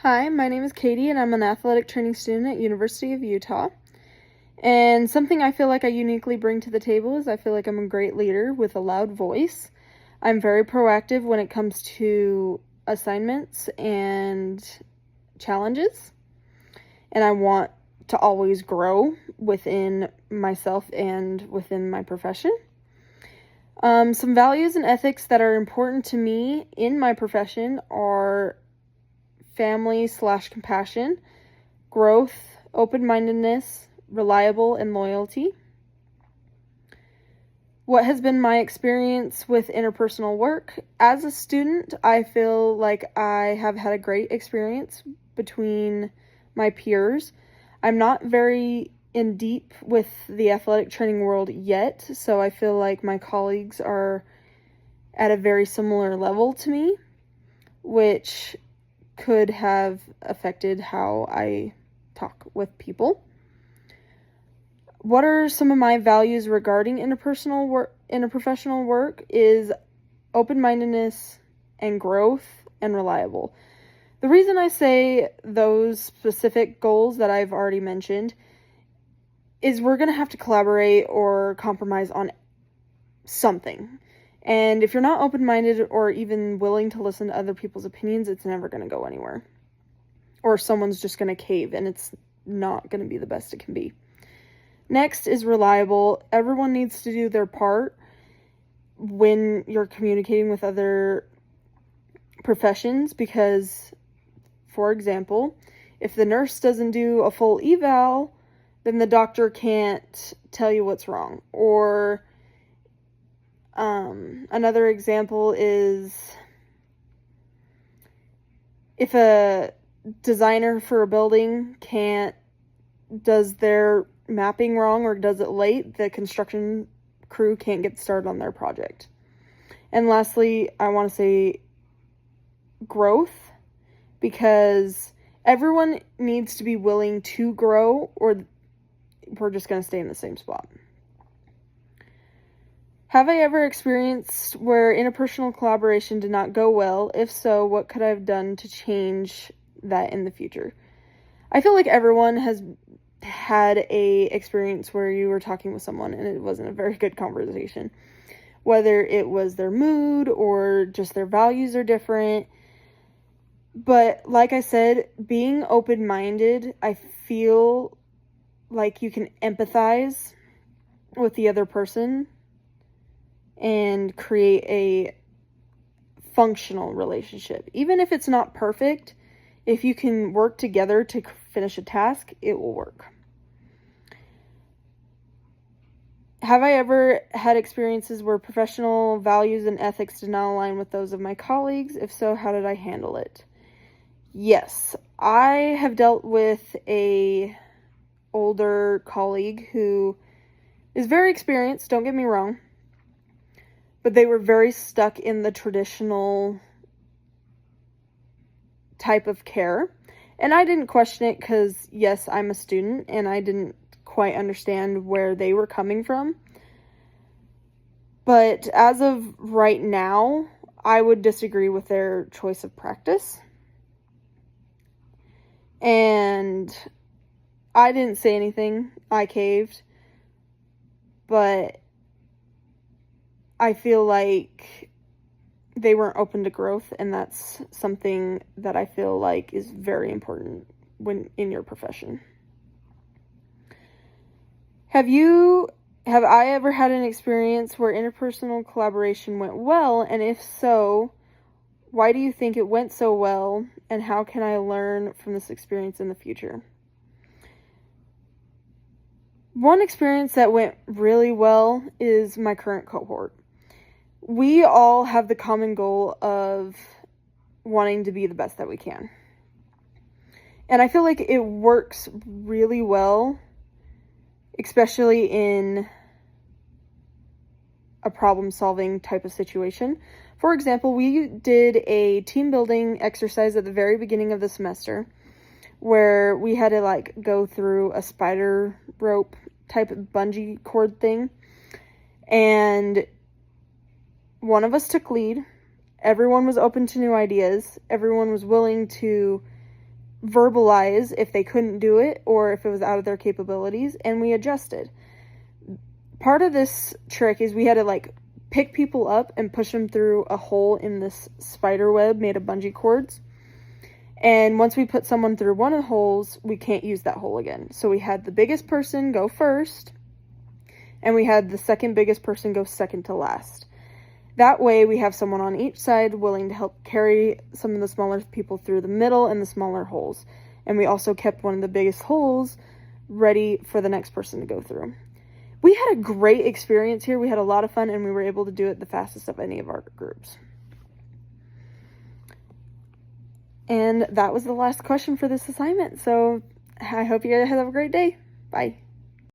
Hi, my name is Katie, and I'm an athletic training student at University of Utah. And something I feel like I uniquely bring to the table is I feel like I'm a great leader with a loud voice. I'm very proactive when it comes to assignments and challenges, and I want to always grow within myself and within my profession. Some values and ethics that are important to me in my profession are family/compassion, growth, open-mindedness, reliable, and loyalty. What has been my experience with interpersonal work? As a student, I feel like I have had a great experience between my peers. I'm not very in deep with the athletic training world yet, so I feel like my colleagues are at a very similar level to me, which could have affected how I talk with people. What are some of my values regarding interprofessional work is open-mindedness and growth and reliable. The reason I say those specific goals that I've already mentioned is we're going to have to collaborate or compromise on something. And if you're not open-minded or even willing to listen to other people's opinions, it's never going to go anywhere. Or someone's just going to cave, and it's not going to be the best it can be. Next is reliable. Everyone needs to do their part when you're communicating with other professions because, for example, if the nurse doesn't do a full eval, then the doctor can't tell you what's wrong. Or another example is if a designer for a building does their mapping wrong or does it late, the construction crew can't get started on their project. And lastly, I want to say growth, because everyone needs to be willing to grow or we're just going to stay in the same spot. Have I ever experienced where interpersonal collaboration did not go well? If so, what could I have done to change that in the future? I feel like everyone has had a experience where you were talking with someone and it wasn't a very good conversation. Whether it was their mood or just their values are different. But like I said, being open-minded, I feel like you can empathize with the other person and create a functional relationship. Even if it's not perfect, if you can work together to finish a task, it will work. Have I ever had experiences where professional values and ethics did not align with those of my colleagues? If so, how did I handle it? Yes, I have dealt with a older colleague who is very experienced, don't get me wrong, but they were very stuck in the traditional type of care. And I didn't question it because, yes, I'm a student and I didn't quite understand where they were coming from. But as of right now, I would disagree with their choice of practice. And I didn't say anything. I caved. But I feel like they weren't open to growth, and that's something that I feel like is very important when in your profession. Have I ever had an experience where interpersonal collaboration went well, and if so, why do you think it went so well, and how can I learn from this experience in the future? One experience that went really well is my current cohort. We all have the common goal of wanting to be the best that we can. And I feel like it works really well, especially in a problem-solving type of situation. For example, we did a team building exercise at the very beginning of the semester where we had to go through a spider rope type of bungee cord thing. And one of us took lead. Everyone was open to new ideas. Everyone was willing to verbalize if they couldn't do it or if it was out of their capabilities, and we adjusted. Part of this trick is we had to like pick people up and push them through a hole in this spider web made of bungee cords. And once we put someone through one of the holes, we can't use that hole again. So we had the biggest person go first, and we had the second biggest person go second to last. That way we have someone on each side willing to help carry some of the smaller people through the middle and the smaller holes. And we also kept one of the biggest holes ready for the next person to go through. We had a great experience here. We had a lot of fun, and we were able to do it the fastest of any of our groups. And that was the last question for this assignment. So I hope you guys have a great day. Bye.